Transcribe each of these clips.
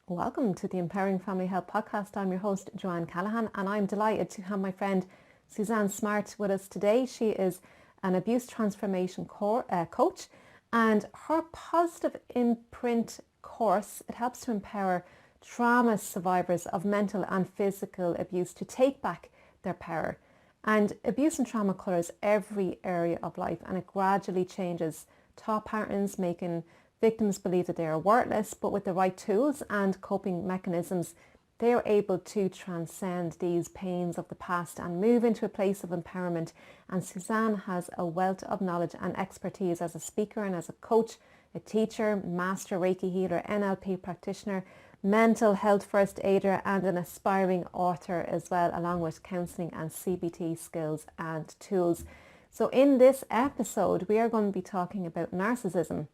Welcome to the Empowering Family Health Podcast. I'm your host, Joanne Callahan, and I'm delighted to have my friend Suzanne Smart with us today. She is an abuse transformation coach, and her Positive Imprint course, it helps to empower trauma survivors of mental and physical abuse to take back their power. And abuse and trauma colours every area of life, and it gradually changes thought patterns, making victims believe that they are worthless, but with the right tools and coping mechanisms, they are able to transcend these pains of the past and move into a place of empowerment. And Suzanne has a wealth of knowledge and expertise as a speaker and as a coach, a teacher, master Reiki healer, NLP practitioner, mental health first aider, and an aspiring author as well, along with counselling and CBT skills and tools. So in this episode, we are going to be talking about narcissism,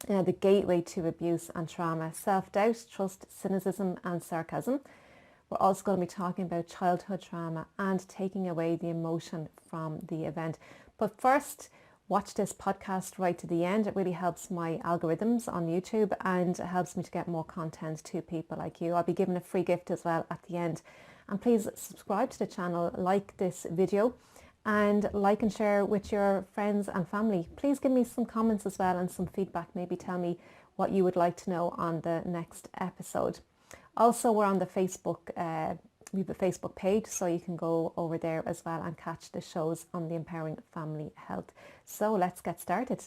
the gateway to abuse and trauma, self-doubt, trust, cynicism and sarcasm. We're also going to be talking about childhood trauma and taking away the emotion from the event. But first, watch this podcast right to the end. It really helps my algorithms on YouTube and it helps me to get more content to people like you. I'll be giving a free gift as well at the end. And please subscribe to the channel, like this video, and like and share with your friends and family. Please give me some comments as well and some feedback. Maybe tell me what you would like to know on the next episode. Also, we're on the Facebook, we have a Facebook page, so you can go over there as well and catch the shows on the Empowering Family Health. So let's get started.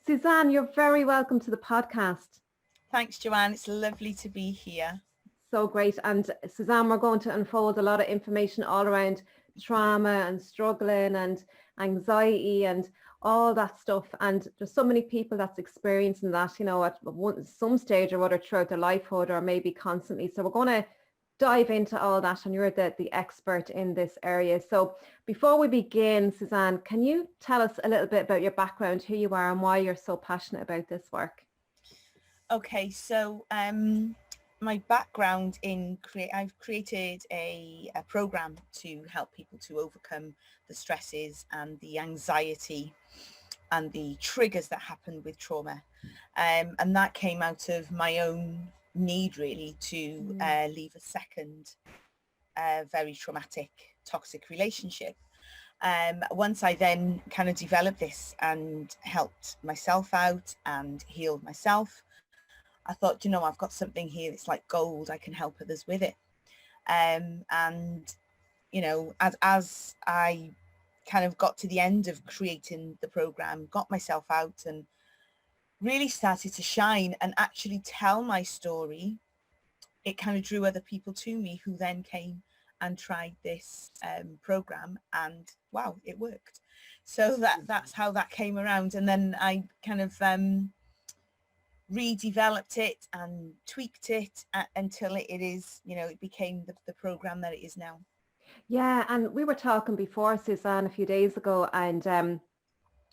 Suzanne, you're very welcome to the podcast. Thanks, Joanne. It's lovely to be here. So great. And Suzanne, we're going to unfold a lot of information all around trauma and struggling and anxiety and all that stuff. And there's so many people that's experiencing that, you know, at some stage or other throughout their lifehood or maybe constantly. So we're going to dive into all that, and you're the expert in this area. So before we begin, Suzanne, can you tell us a little bit about your background, who you are and why you're so passionate about this work? Okay, so my background I've created a program to help people to overcome the stresses and the anxiety and the triggers that happen with trauma. And that came out of my own need really to leave a second very traumatic toxic relationship. Once I then kind of developed this and helped myself out and healed myself, I thought, you know, I've got something here that's like gold. I can help others with it. And you know, as I kind of got to the end of creating the program, got myself out and really started to shine and actually tell my story, it kind of drew other people to me who then came and tried this program, and wow, it worked. So that's how that came around. And then I kind of redeveloped it and tweaked it until it is, you know, it became the program that it is now. Yeah, and we were talking before, Suzanne, a few days ago, and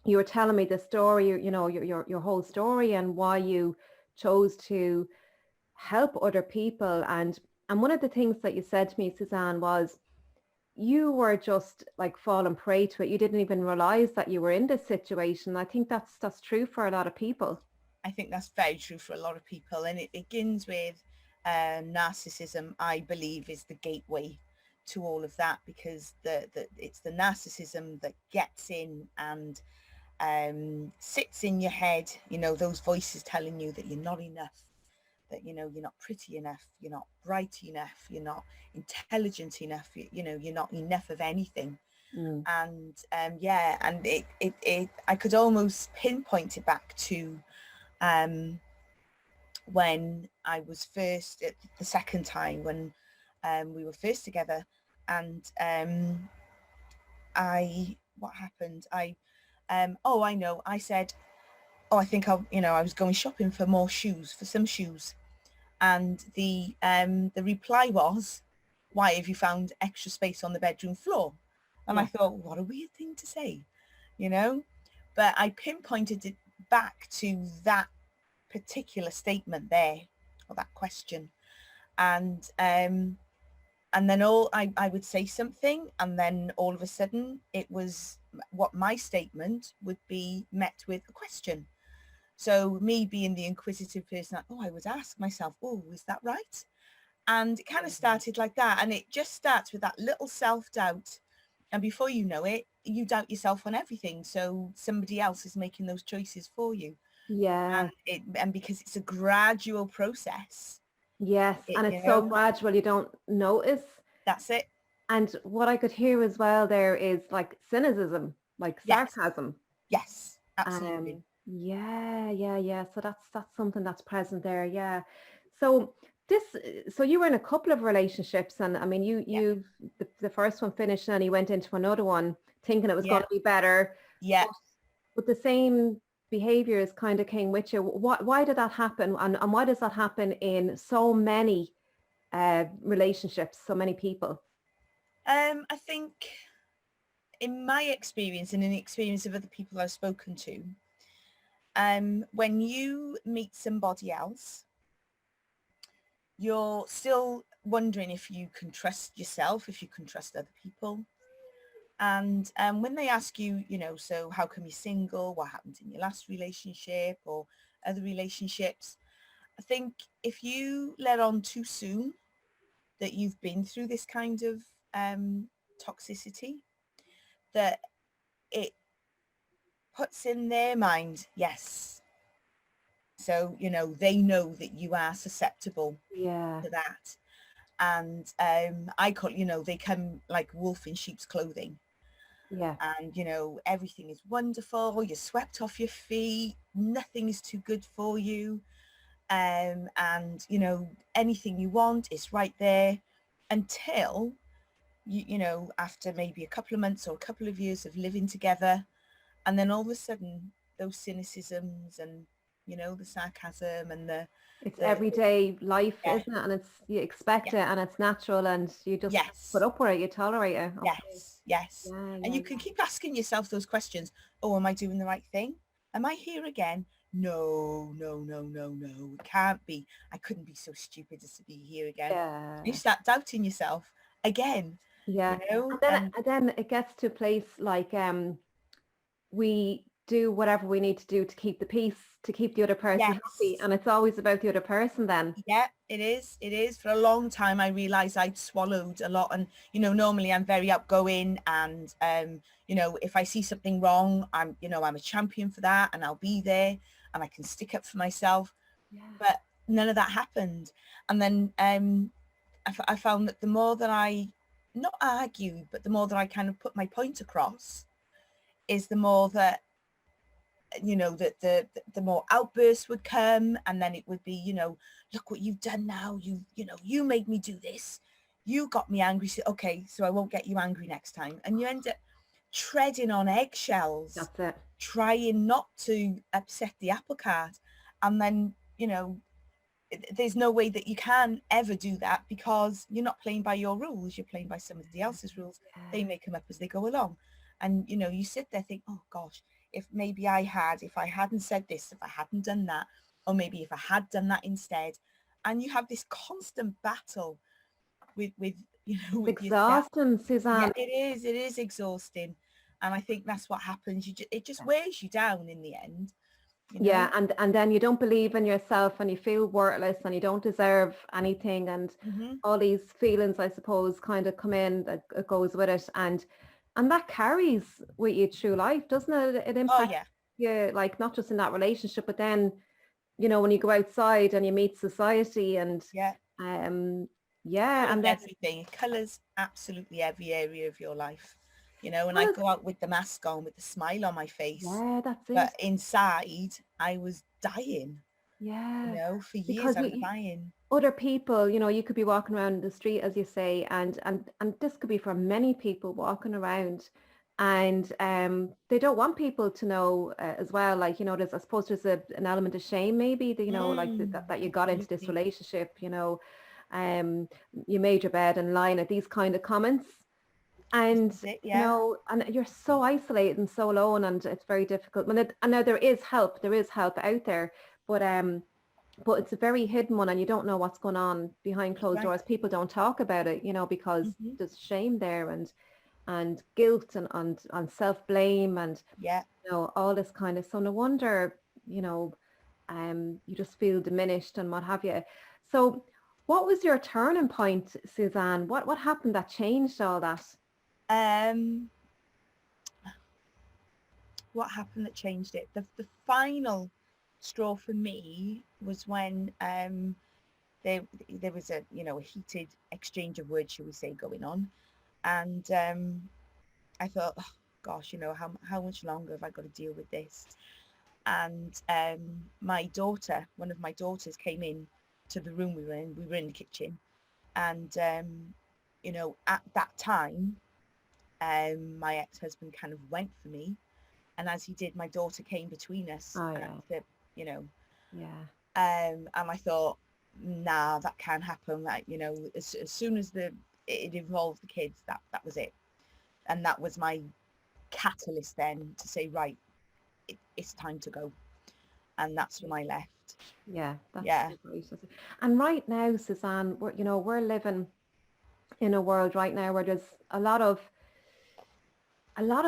you were telling me the story, you know, your whole story and why you chose to help other people. And one of the things that you said to me, Suzanne, was you were just like falling prey to it. You didn't even realize that you were in this situation. I think that's true for a lot of people. I think that's very true for a lot of people. And it begins with narcissism, I believe, is the gateway to all of that, because it's the narcissism that gets in and sits in your head, you know, those voices telling you that you're not enough, that, you know, you're not pretty enough, you're not bright enough, you're not intelligent enough, you know, you're not enough of anything. And yeah, and it I could almost pinpoint it back to when I was first, the second time when we were first together, and what happened, oh, I know, I said, oh, I think I was going shopping for some shoes, and the reply was, why have you found extra space on the bedroom floor? And I thought, what a weird thing to say, you know, but I pinpointed it back to that particular statement there or that question. And then I would say something, and then all of a sudden it was what my statement would be met with a question. So me being the inquisitive person, I would ask myself, oh, is that right? And it kind of started like that. And it just starts with that little self-doubt. And before you know it, you doubt yourself on everything. So somebody else is making those choices for you. Yeah. And because it's a gradual process. Yes. And it's so gradual, you don't notice. That's it. And what I could hear as well there is like cynicism, like sarcasm. Yes, absolutely. Yeah. So that's something that's present there. Yeah. So you were in a couple of relationships, and I mean, the first one finished and you went into another one thinking it was going to be better. Yeah. But the same behaviors kind of came with you. Why did that happen? And why does that happen in so many relationships, so many people? I think in my experience and in the experience of other people I've spoken to, when you meet somebody else, you're still wondering if you can trust yourself, if you can trust other people. And when they ask you, so how come you're single? What happened in your last relationship or other relationships? I think if you let on too soon that you've been through this kind of toxicity, that it puts in their mind, yes. So, they know that you are susceptible to that. And I call, they come like wolf in sheep's clothing. Yeah. And, everything is wonderful. You're swept off your feet. Nothing is too good for you. And, anything you want is right there until, after maybe a couple of months or a couple of years of living together. And then all of a sudden, those cynicisms and, the sarcasm and it's everyday life, isn't it? And you expect it, and it's natural, and you just put up with it, you tolerate it. Okay. Yes. And you can keep asking yourself those questions. Oh, am I doing the right thing? Am I here again? No. It can't be. I couldn't be so stupid as to be here again. Yeah. You start doubting yourself again. Yeah. And then it gets to a place like we do whatever we need to do to keep the peace, to keep the other person happy, and it's always about the other person then. Yeah, it is. For a long time I realized I'd swallowed a lot, and normally I'm very outgoing, and if I see something wrong, I'm a champion for that, and I'll be there and I can stick up for myself. But none of that happened. And then I found that the more that I not argued, but the more that I kind of put my point across, is the more that that the more outbursts would come, and then it would be, look what you've done now, you made me do this, you got me angry, so okay, so I won't get you angry next time. And you end up treading on eggshells. That's it. Trying not to upset the apple cart, and then there's no way that you can ever do that, because you're not playing by your rules, you're playing by somebody else's rules. They may come up as they go along, and you sit there think, oh gosh, if I hadn't said this, if I hadn't done that, or maybe if I had done that instead. And you have this constant battle with exhausting, Suzanne. Yeah, it is exhausting. And I think that's what happens. It just wears you down in the end. Yeah, and then you don't believe in yourself, and you feel worthless, and you don't deserve anything, and all these feelings, I suppose, kind of come in, that goes with it, and that carries with you through life, doesn't it? It impacts you, like not just in that relationship, but then when you go outside and you meet society, and and then everything. It colours absolutely every area of your life. And I go out with the mask on, with the smile on my face. Yeah, that's it. But inside, I was dying. Yeah. For years I was dying. Other people, you could be walking around the street, as you say, and this could be for many people walking around, and they don't want people to know as well. Like, I suppose there's an element of shame, maybe, that, like that you got into this relationship, you made your bed and lying at these kind of comments. And and you're so isolated and so alone, and it's very difficult. And now there is help out there, but but it's a very hidden one, and you don't know what's going on behind closed Right. doors. People don't talk about it, you know, because Hmm. there's shame there, and guilt, and self-blame, and Yeah. you know, all this kind of, so no wonder, you know, you just feel diminished and what have you. So what was your turning point, Suzanne? What happened that changed all that? Um, what happened that changed it? The final straw for me was when there was a, you know, a heated exchange of words, shall we say, going on, and I thought, oh, gosh, you know, how much longer have I got to deal with this? And my daughter, one of my daughters, came in to the room we were in. We were in the kitchen, and you know, at that time, my ex-husband kind of went for me, and as he did, my daughter came between us, Oh and yeah. said, you know, Yeah. and I thought, nah, that can't happen. That, you know, as soon as it involved the kids, that was it, and that was my catalyst then to say, right, it's time to go, and that's when I left. Yeah, that's Yeah. so great. And right now, Suzanne, we're, you know, we're living in a world right now where there's a lot of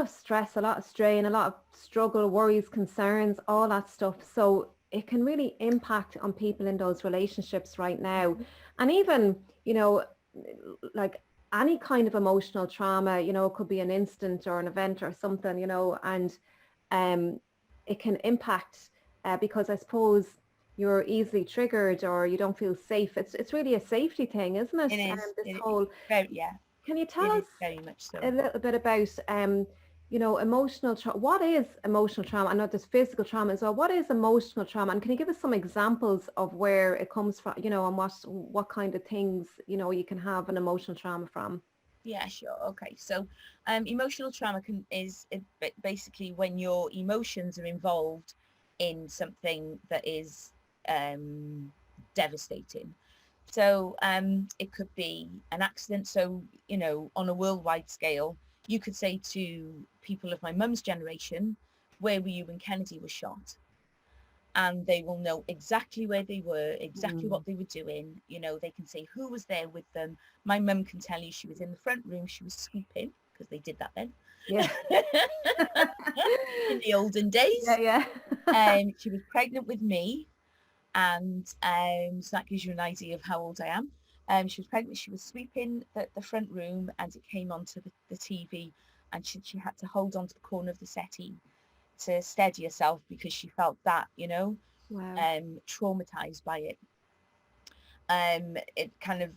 stress, a lot of strain, a lot of struggle, worries, concerns, all that stuff. So it can really impact on people in those relationships right now. And even, you know, like any kind of emotional trauma, you know, it could be an instant or an event or something, you know, and um, it can impact because I suppose you're easily triggered or you don't feel safe. It's really a safety thing, isn't it? It is. This It whole, very, yeah. can you tell It us is very much a so. little bit about you know, emotional trauma? What is emotional trauma? I know there's physical trauma as well. What is emotional trauma? And can you give us some examples of where it comes from, you know, and what kind of things, you know, you can have an emotional trauma from? Yeah, sure. Okay. So, emotional trauma is basically when your emotions are involved in something that is devastating. So, it could be an accident. So, you know, on a worldwide scale, you could say to people of my mum's generation, where were you when Kennedy was shot? And they will know exactly where they were, exactly Mm. what they were doing. You know, they can say who was there with them. My mum can tell you she was in the front room, she was sweeping, because they did that then. Yeah. In the olden Yeah, days. yeah. She was pregnant with me, and so that gives you an idea of how old I am. She was pregnant, she was sweeping the front room, and it came onto the TV, and she had to hold on to the corner of the settee to steady herself because she felt that, you know, Wow. traumatized by it. It kind of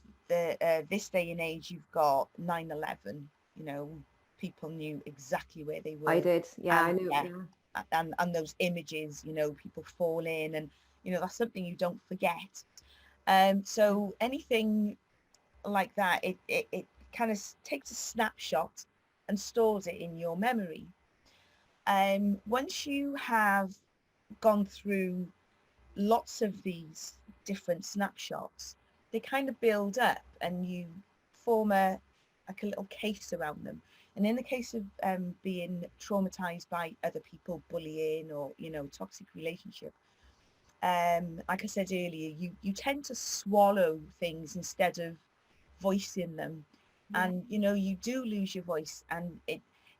this day and age, you've got 9/11. You know, people knew exactly where they I were, did. Yeah, I and knew. yeah, Yeah. and those images, you know, people falling, and you know, that's something you don't forget. So anything like that, it kind of takes a snapshot and stores it in your memory. Once you have gone through lots of these different snapshots, they kind of build up and you form a like a little case around them. And in the case of being traumatized by other people, bullying, or, you know, toxic relationship, like I said earlier, you tend to swallow things instead of voicing them, Yeah. and you know, you do lose your voice, and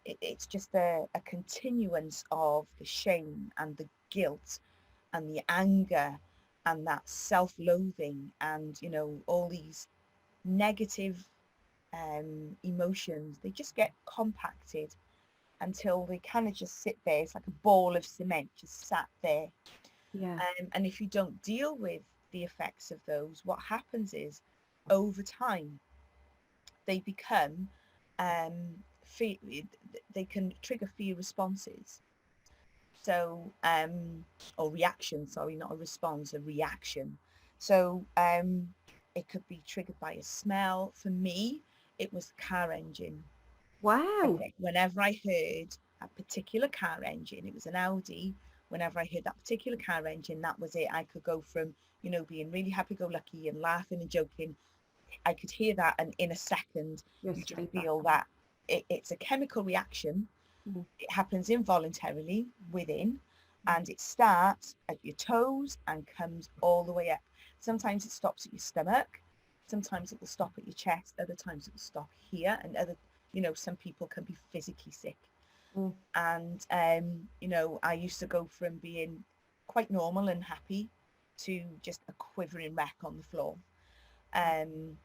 it's just a continuance of the shame and the guilt and the anger and that self-loathing, and you know, all these negative emotions. They just get compacted until they kind of just sit there. It's like a ball of cement just sat there. Yeah. And if you don't deal with the effects of those, what happens is, over time, they become fear, they can trigger fear responses. So, or reaction, sorry, not a response, a reaction. So, it could be triggered by a smell. For me, it was the car engine. Wow. Okay, whenever I heard a particular car engine, it was an Audi. Whenever I heard that particular car engine, that was it. I could go from, you know, being really happy-go-lucky and laughing and joking. I could hear that, and in a second, You're you just straight back. feel that it's a chemical reaction. Mm. It happens involuntarily within, and it starts at your toes and comes all the way up. Sometimes it stops at your stomach, sometimes it will stop at your chest, other times it will stop here, and other, some people can be physically sick. And I used to go from being quite normal and happy to just a quivering wreck on the floor. And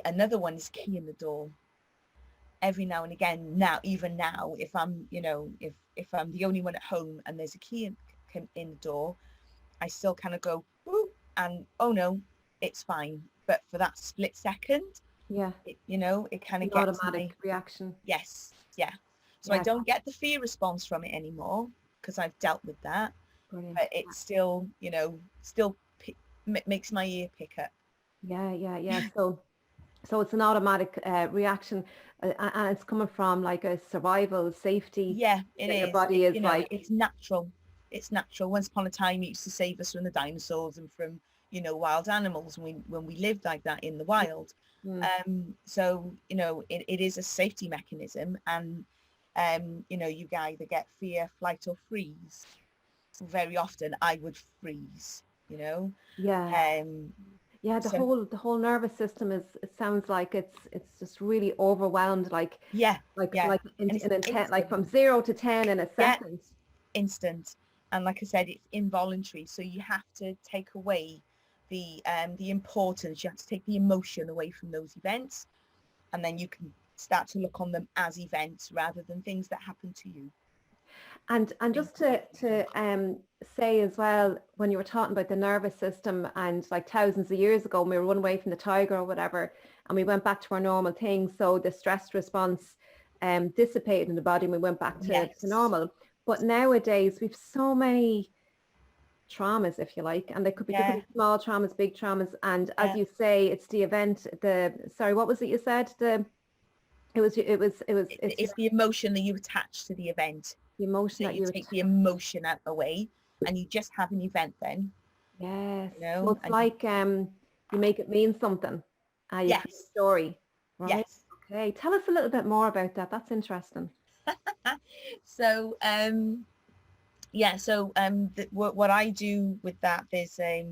another one is key in the door. Every now and again, even now, if I'm if I'm the only one at home and there's a key in the door, I still kind of go, ooh, and oh no, it's fine. But for that split second, it kind of gets automatic reaction. Yes, yeah. So I don't get the fear response from it anymore because I've dealt with that. Brilliant. But it's still, makes my ear pick up. Yeah. So it's an automatic reaction, and it's coming from like a survival safety. Yeah, it is. Your body is like, it's natural. It's natural. Once upon a time, it used to save us from the dinosaurs and from wild animals when we lived like that in the wild. So it is a safety mechanism, and you either get fear, flight, or freeze. Very often, I would freeze. The whole nervous system is, it sounds like it's just really overwhelmed, like in intent, like from 0 to 10 in a second. Instant. And like I said, it's involuntary, so you have to take away the importance. You have to take the emotion away from those events, and then you can start to look on them as events rather than things that happen to you. And just to say as well, when you were talking about the nervous system, and like thousands of years ago when we were running away from the tiger or whatever, and we went back to our normal things, so the stress response dissipated in the body and we went back to normal. But nowadays we've so many traumas, if you like, and they could be small traumas, big traumas, and as you say, it's the event, what was it you said? It's the emotion that you attach to the event. The emotion that you take the emotion out away, and you just have an event then. Yes. So it's like you make it mean something. You create a story. Right? Yes. Okay. Tell us a little bit more about that. That's interesting. So what I do with that, there's a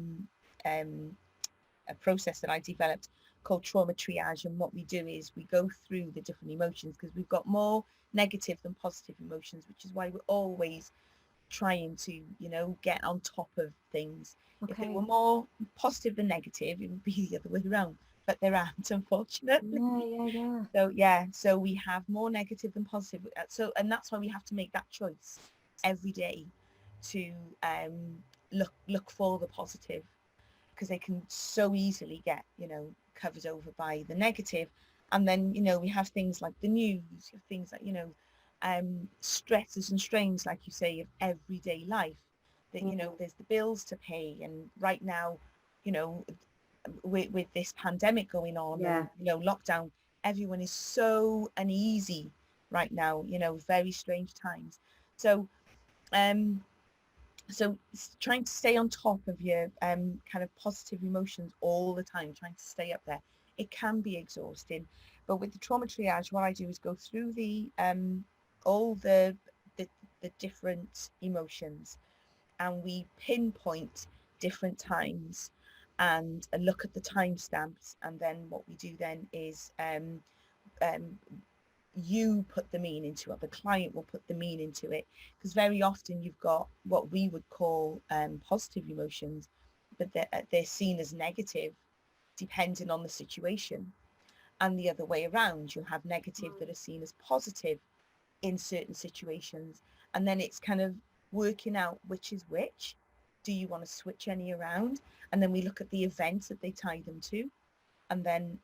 process that I developed called trauma triage, and what we do is we go through the different emotions, because we've got more negative than positive emotions, which is why we're always trying to get on top of things. If it were more positive than negative, it would be the other way around, but there aren't, unfortunately. So we have more negative than positive, and that's why we have to make that choice every day to look for the positive, because they can so easily get covered over by the negative. And then we have things like the news, things like stresses and strains, like you say, of everyday life, that there's the bills to pay, and right now with this pandemic going on, and lockdown, everyone is so uneasy right now, very strange times. So trying to stay on top of your kind of positive emotions all the time, trying to stay up there, it can be exhausting. But with the trauma triage, what I do is go through all the different emotions, and we pinpoint different times and look at the timestamps. And then what we do then is you put the meaning into it, the client will put the meaning into it, because very often you've got what we would call positive emotions, but they're seen as negative depending on the situation, and the other way around, you'll have negative that are seen as positive in certain situations. And then it's kind of working out which is which. Do you want to switch any around? And then we look at the events that they tie them to, and then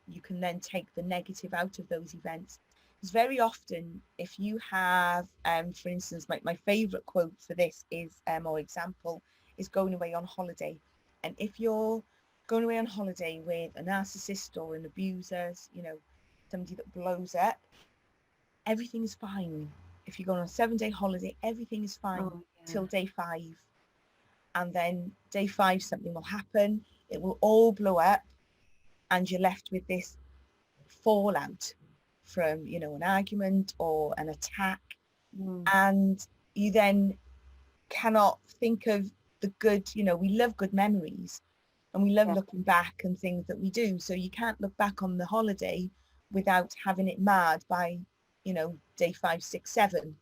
you can then take the negative out of those events. Because very often, if you have, for instance, my favorite quote for this is, or example, is going away on holiday. And if you're going away on holiday with a narcissist or an abuser, somebody that blows up, everything is fine. If you go on a 7-day holiday, everything is fine till day 5. And then day 5, something will happen. It will all blow up, and you're left with this fallout from, an argument or an attack. And you then cannot think of the good, we love good memories and we love Yeah. looking back and things that we do. So you can't look back on the holiday without having it marred by, day 5, 6, 7.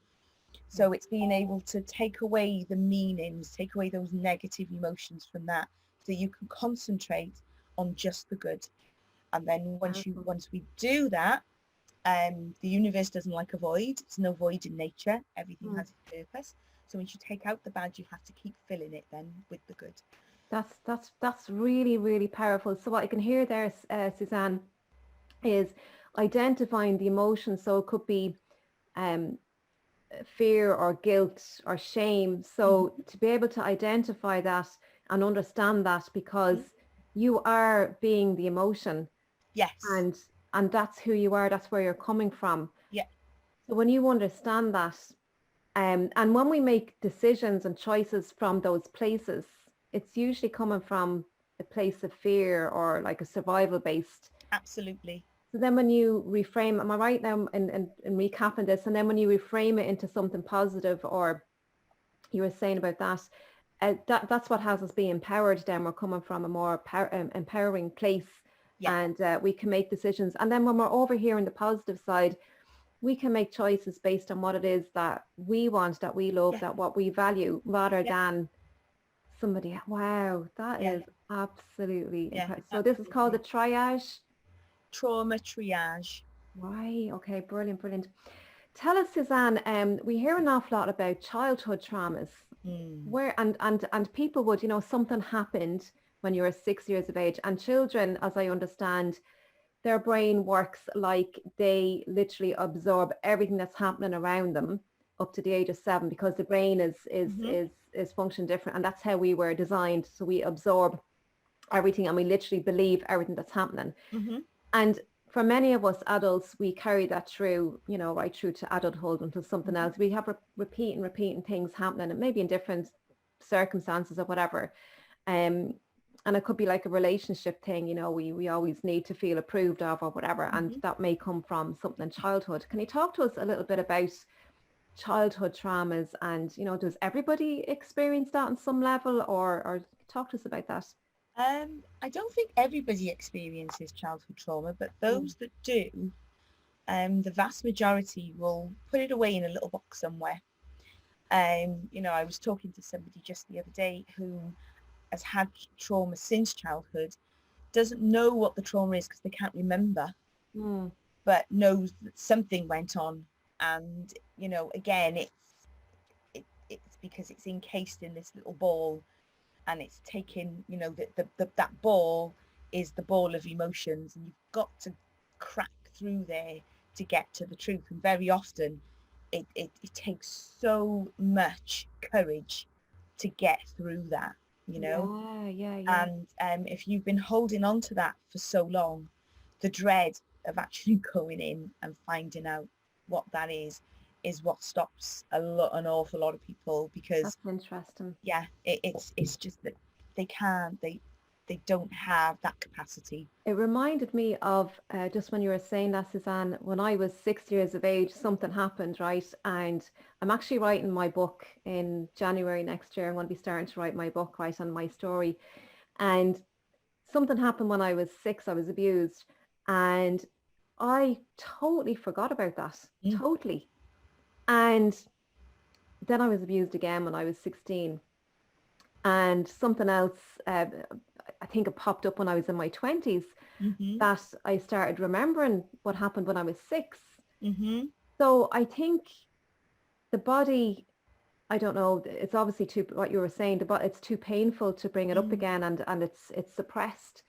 So it's being able to take away the meanings, take away those negative emotions from that, so you can concentrate on just the good. And then once we do that, the universe doesn't like a void. It's no void in nature. Everything has its purpose. So once you take out the bad, you have to keep filling it then with the good. That's really, really powerful. So what I can hear there, Suzanne, is identifying the emotions. So it could be fear or guilt or shame. So to be able to identify that and understand that, because you are being the emotion. Yes. And that's who you are. That's where you're coming from. Yeah. So when you understand that, and when we make decisions and choices from those places, it's usually coming from a place of fear or like a survival based. Absolutely. So then when you reframe, am I right now in recapping this? And then when you reframe it into something positive, or you were saying about that, that's what has us be empowered. Then we're coming from a more empowering place. Yeah. And we can make decisions. And then when we're over here on the positive side, we can make choices based on what it is that we want, that we love, that what we value, rather than somebody. Wow, that is absolutely impressive. So this is called the triage. Trauma triage. Right. Okay. Brilliant. Brilliant. Tell us, Suzanne, we hear an awful lot about childhood traumas, where and people would, something happened when you were 6 years of age, and children, as I understand, their brain works like they literally absorb everything that's happening around them up to the age of 7, because the brain is functioning different, and that's how we were designed. So we absorb everything and we literally believe everything that's happening. And for many of us adults, we carry that through, right through to adulthood until something else. We have repeating things happening, and maybe in different circumstances or whatever. And it could be like a relationship thing, we always need to feel approved of or whatever. And that may come from something in childhood. Can you talk to us a little bit about childhood traumas? And, does everybody experience that on some level, or talk to us about that? I don't think everybody experiences childhood trauma, but those that do, the vast majority will put it away in a little box somewhere. I was talking to somebody just the other day who has had trauma since childhood, doesn't know what the trauma is because they can't remember, but knows that something went on. And, again, it's because it's encased in this little ball, and it's taken, that ball is the ball of emotions, and you've got to crack through there to get to the truth. And very often it takes so much courage to get through that, And if you've been holding on to that for so long, the dread of actually going in and finding out what that is what stops an awful lot of people, because that's interesting. It's just that they don't have that capacity. It reminded me of just when you were saying that, Suzanne, when I was 6 years of age, something happened, right? And I'm actually writing my book in January next year. I'm going to be starting to write my book, right, on my story. And something happened when I was 6. I was abused, and I totally forgot about that. Totally. And then I was abused again when I was 16. And something else, I think it popped up when I was in my 20s, that I started remembering what happened when I was 6. So I think the body, I don't know, it's obviously what you were saying, but it's too painful to bring it up again, and it's suppressed.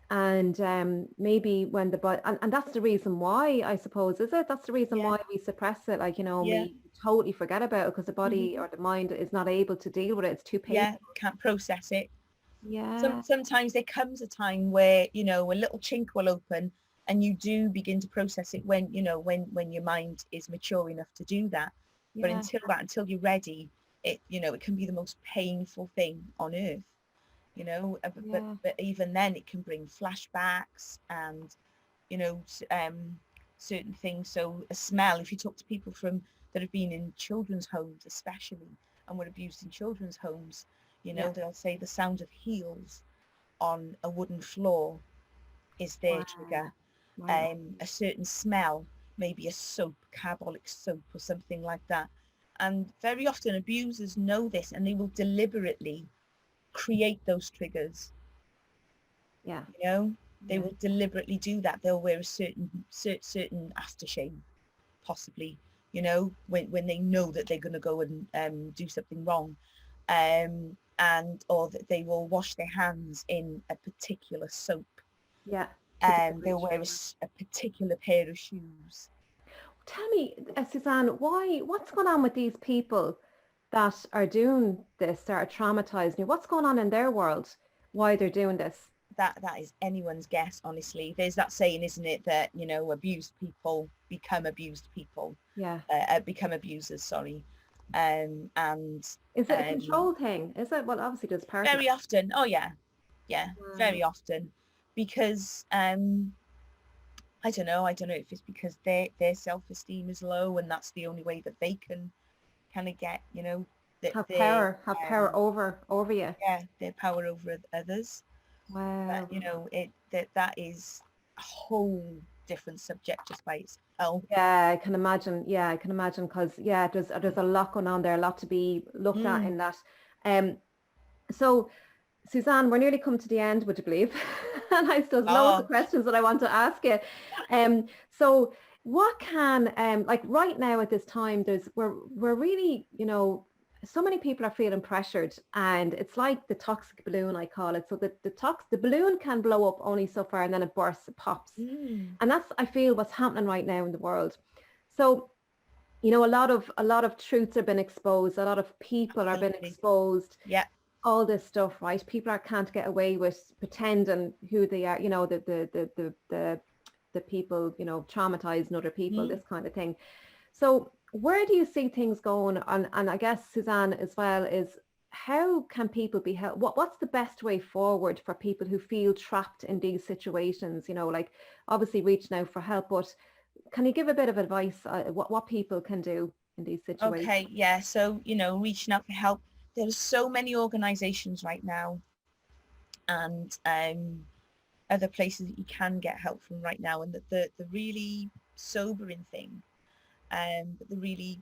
And maybe when the body, and that's the reason why, I suppose, is it? That's the reason why we suppress it, we totally forget about it, because the body or the mind is not able to deal with it. It's too painful. Can't process it. Yeah. Sometimes there comes a time where, a little chink will open, and you do begin to process it when your mind is mature enough to do that. But until you're ready, it can be the most painful thing on earth. But even then it can bring flashbacks and certain things. So a smell, if you talk to people from that have been in children's homes especially and were abused in children's homes, you know, Yeah. they'll say the sound of heels on a wooden floor is their Wow. trigger. Wow. A certain smell, maybe a soap, carbolic soap or something like that. And very often abusers know this and they will deliberately create those triggers. Yeah. You know, they Yeah. will deliberately do that. They'll wear a certain aftershave, possibly, you know, when they know that they're going to go and do something wrong, and or that they will wash their hands in a particular soap. Yeah. They'll wear a particular pair of shoes. Tell me, Suzanne, what's going on with these people that are doing this, that are traumatizing you? What's going on in their world? Why they're doing this? That is anyone's guess, honestly. There's that saying, isn't it, that, you know, abused people become abused people, Yeah. become abusers, sorry. And Is it a control thing? Is it? Well, obviously there's part of very it. often, oh yeah, very Wow. often, because I don't know if it's because their self-esteem is low and that's the only way that they can kind of get, you know, that Have their power over you. their power over others. But Wow. you know, that is a whole different subject just by itself. Yeah, I can imagine. Yeah, I can imagine because yeah, there's a lot going on there, a lot to be looked at in that. So Suzanne, we're nearly come to the end, would you believe? And I still have loads of Oh, questions that I want to ask you. So what can like right now at this time, we're really, you know, so many people are feeling pressured, and it's like the toxic balloon, I call it. So the balloon can blow up only so far and then it bursts, it pops. And that's, I feel, what's happening right now in the world. So, you know, a lot of truths have been exposed, a lot of people are being absolutely. exposed, Yeah. all this stuff, right? People can't get away with pretending who they are, you know, the people, you know, traumatizing other people, this kind of thing. So where do you see things going? And I guess, Suzanne, as well, is how can people be helped? What's the best way forward for people who feel trapped in these situations? You know, like obviously reaching out for help, but can you give a bit of advice what people can do in these situations? Okay, yeah. So, you know, reaching out for help. There's so many organizations right now and other places that you can get help from right now. And the really sobering thing, but the really,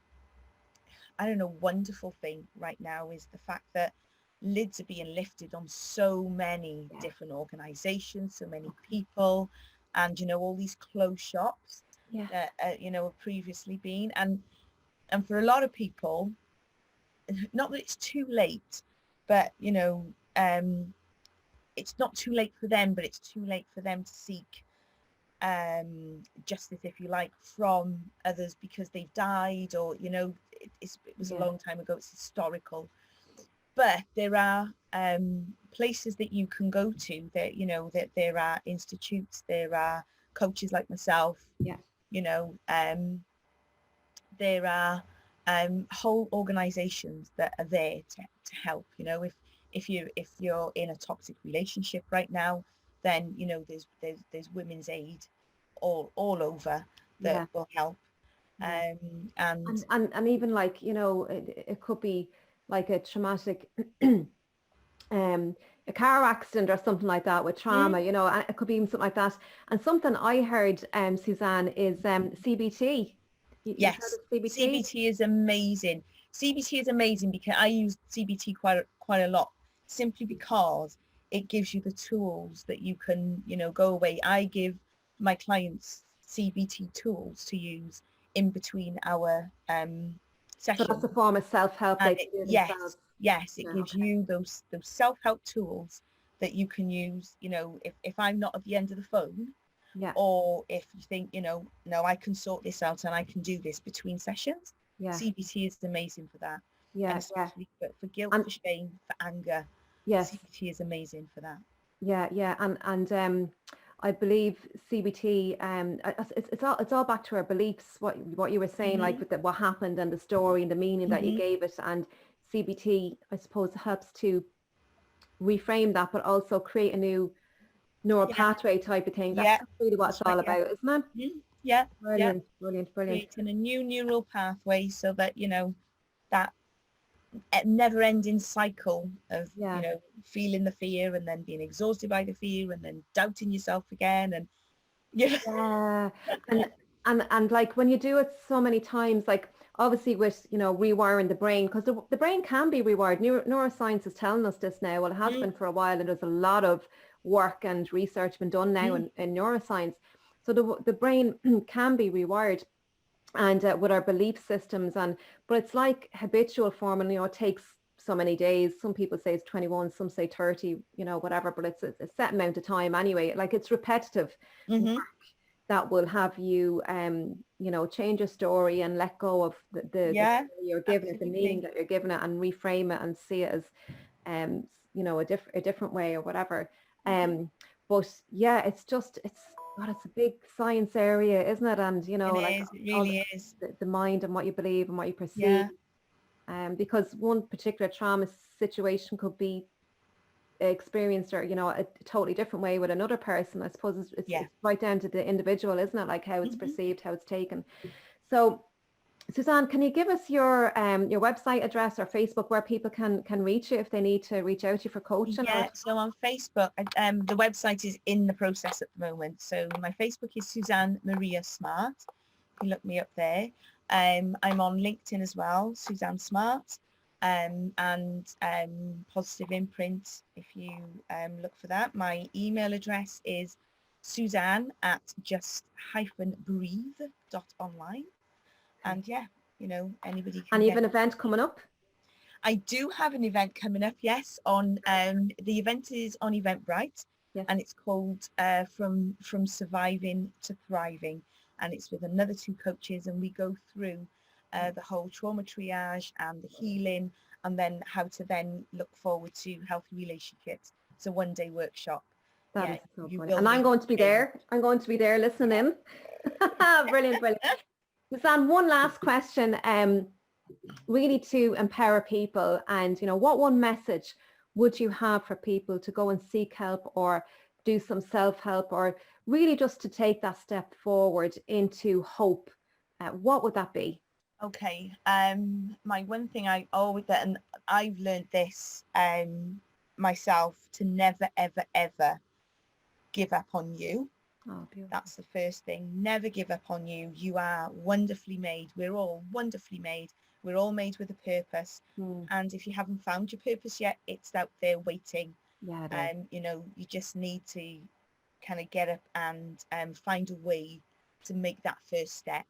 I don't know, wonderful thing right now is the fact that lids are being lifted on so many different organizations, so many people, and, you know, all these closed shops Yeah. that, you know, have previously been. And for a lot of people, not that it's too late, but, you know, it's not too late for them, but it's too late for them to seek justice, if you like, from others because they've died, or, you know, it was a long time ago, it's historical. But there are places that you can go to, that, you know, that there are institutes, there are coaches like myself, you know, there are whole organizations that are there to help. You know, if you're in a toxic relationship right now, then, you know, there's women's aid all over that will help. And even, like, you know, it could be like a traumatic a car accident or something like that with trauma, you know, and it could be even something like that. And something I heard, Suzanne, is CBT. You've heard Yes, of CBT? CBT is amazing. CBT is amazing because I use CBT quite a lot, simply because it gives you the tools that you can, you know, go away. I give my clients CBT tools to use in between our So that's a sessions. form of self-help they And can do themselves. yes, it Yeah, gives okay. you those self-help tools that you can use, you know, if I'm not at the end of the phone, Yeah, or if you think, you know, no, I can sort this out and I can do this between sessions. yeah, CBT is amazing for that. And yeah, yeah. especially for guilt, And for shame, for anger, yes, CBT is amazing for that. yeah. And I believe CBT, it's all back to our beliefs, what you were saying, like with what happened and the story and the meaning that you gave it. And CBT, I suppose, helps to reframe that, but also create a new neural Yeah, pathway type of thing. That's yeah, really what it's that's right. all Yeah. about, isn't it? Yeah, yeah. Brilliant. Creating a new neural pathway so that, that never-ending cycle of, Yeah. feeling the fear and then being exhausted by the fear and then doubting yourself again, and Yeah, and and like when you do it so many times, like obviously with rewiring the brain, because the brain can be rewired. Neuroscience is telling us this now. Well, it has Mm, been for a while, and there's a lot of work and research been done now mm, in neuroscience. So the brain can be rewired, and with our belief systems, but it's like habitual form, and it takes so many days. Some people say it's 21, some say 30, whatever, but it's a set amount of time anyway. Like it's repetitive mm-hmm. that will have you change your story and let go of the Yeah, story you're giving it, the meaning absolutely. that you're giving it, and reframe it and see it as a different way or whatever. But yeah, it's God, it's a big science area, isn't it? And It like is, it all really is. the mind and what you believe and what you perceive. Yeah, Because one particular trauma situation could be experienced or a totally different way with another person. I suppose yeah. it's right down to the individual, isn't it? Like how it's Mm-hmm. perceived, how it's taken. So Suzanne, can you give us your website address or Facebook where people can reach you if they need to reach out to you for coaching? Yeah, so on Facebook, the website is in the process at the moment. So my Facebook is Suzanne Maria Smart. You can look me up there. I'm on LinkedIn as well, Suzanne Smart, and Positive Imprint. If you look for that, my email address is suzanne@just-breathe.online. Okay. And yeah, anybody can And you have get. an event coming up? I do have an event coming up, yes. On the event is on Eventbrite, Yes. and it's called From Surviving to Thriving, and it's with another two coaches, and we go through the whole trauma triage and the healing, and then how to then look forward to healthy relationships. It's a one-day workshop. That Yeah, is so you funny. will And I'm meet going to be Tim. there. I'm going to be there listening in. Brilliant. Suzanne, one last question. Really to empower people, and what one message would you have for people to go and seek help or do some self-help, or really just to take that step forward into hope? What would that be? Okay. My one thing I always, and I've learned this myself, to never ever ever give up on you. Oh, beautiful. That's the first thing. Never give up on you. You are wonderfully made. We're all wonderfully made. We're all made with a purpose. And if you haven't found your purpose yet, it's out there waiting. Yeah, it is. You just need to kind of get up and find a way to make that first step.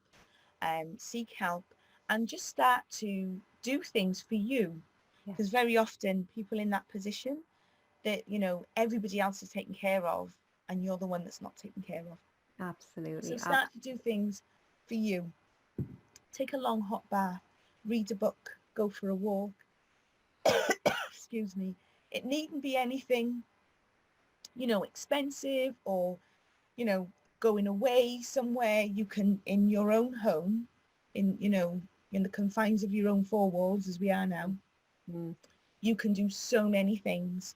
Seek help and just start to do things for you. Because very often people in that position that, everybody else is taken care of, and you're the one that's not taken care of. Absolutely. So start to do things for you. Take a long hot bath, read a book, go for a walk. Excuse me. It needn't be anything, expensive, or, going away somewhere. You can, in your own home, in the confines of your own four walls, as we are now, you can do so many things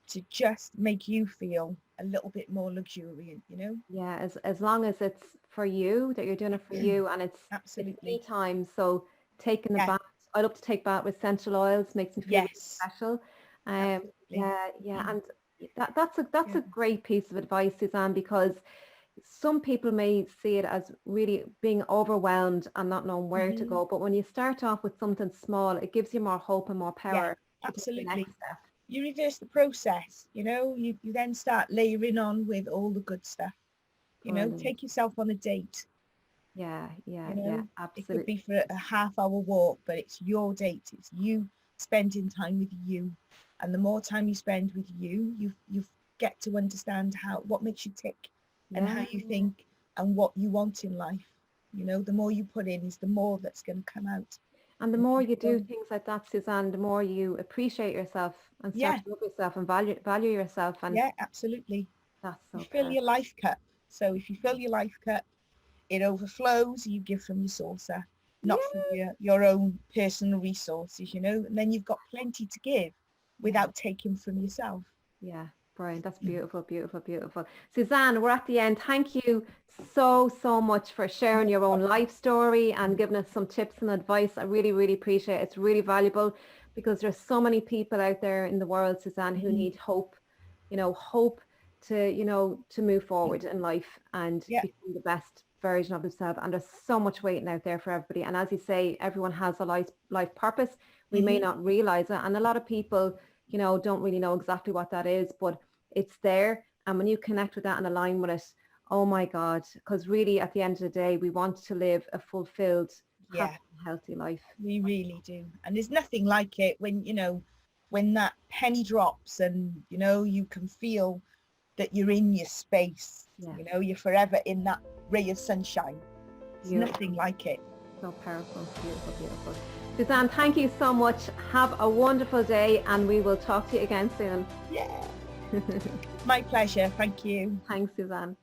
to just make you feel a little bit more luxuriant, Yeah, as long as it's for you, that you're doing it for you, and it's Absolutely. me time. So taking the bath, I love to take bath with essential oils, makes me feel special. Yeah, and that's a great piece of advice, Suzanne, because some people may see it as really being overwhelmed and not knowing where to go. But when you start off with something small, it gives you more hope and more power to take the next step. You reverse the process, you then start layering on with all the good stuff. Take yourself on a date. Yeah, It could absolutely. be for a half-hour walk, but it's your date. It's you spending time with you. And the more time you spend with you, you get to understand what makes you tick and how you think and what you want in life. The more you put in is the more that's going to come out. And the more you do things like that, Suzanne, the more you appreciate yourself and start to love yourself and value yourself. And yeah, absolutely. That's so you fill your life cup. So if you fill your life cup, it overflows. You give from your saucer, not from your own personal resources, and then you've got plenty to give without taking from yourself. Yeah, Brian, that's beautiful, beautiful, beautiful. Suzanne, we're at the end. Thank you so much for sharing your own life story and giving us some tips and advice. I really, really appreciate it. It's really valuable because there's so many people out there in the world, Suzanne, who need hope, hope to, to move forward in life and become the best version of themselves. And there's so much waiting out there for everybody. And as you say, everyone has a life purpose. We may not realize it. And a lot of people, don't really know exactly what that is, but it's there. And when you connect with that and align with it, oh my God, because really at the end of the day, we want to live a fulfilled, happy, healthy life. We really do. And there's nothing like it when, when that penny drops and, you can feel that you're in your space, you're forever in that ray of sunshine. There's nothing like it. So powerful, beautiful, beautiful. Suzanne, thank you so much. Have a wonderful day and we will talk to you again soon. Yeah. My pleasure. Thank you. Thanks, Suzanne.